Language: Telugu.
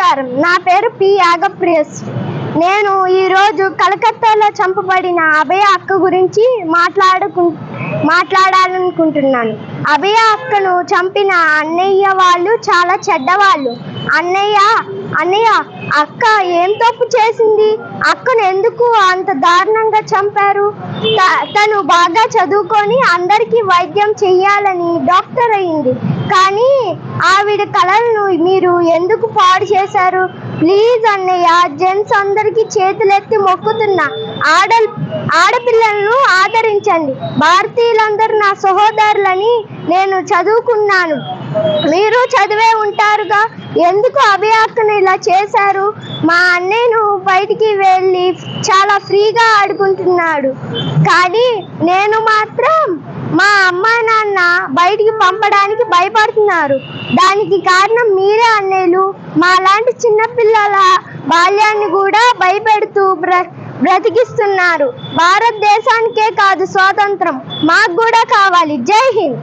నమస్కారం. నా పేరు పి యాగప్రియస్. నేను ఈరోజు కలకత్తాలో చంపబడిన అభయ అక్క గురించి మాట్లాడాలనుకుంటున్నాను. అభయ అక్కను చంపిన అన్నయ్య వాళ్ళు చాలా చెడ్డవాళ్ళు. అన్నయ్య అక్క ఏం తప్పు చేసింది? అక్కను ఎందుకు అంత దారుణంగా చంపారు? తను బాగా చదువుకొని అందరికీ వైద్యం చెయ్యాలని డాక్టర్ అయింది. కానీ ఆవిడ కలలను మీరు ఎందుకు పాడు చేశారు? ప్లీజ్ అన్నయ్య, జెంట్స్ అందరికీ చేతులెత్తి మొక్కుతున్నా, ఆడపిల్లలను ఆదరించండి. భారతీయులందరూ నా సహోదరులని నేను చదువుకున్నాను, మీరు చదివే ఉంటారుగా. ఎందుకు అభయ అక్కను ఇలా చేశారు? మా అన్నయ్యను బయటికి వెళ్ళి చాలా ఫ్రీగా ఆడుకుంటున్నాడు, కానీ నేను మాత్రం మా అమ్మా నాన్న బయటికి పంపడానికి భయపడుతున్నారు. దానికి కారణం మీరే అన్నయ్యలు. మాలాంటి చిన్నపిల్లల బాల్యాన్ని కూడా భయపెడుతూ బ్రతికిస్తున్నారు. భారతదేశానికే కాదు స్వాతంత్రం, మాకు కూడా కావాలి. జై హింద్.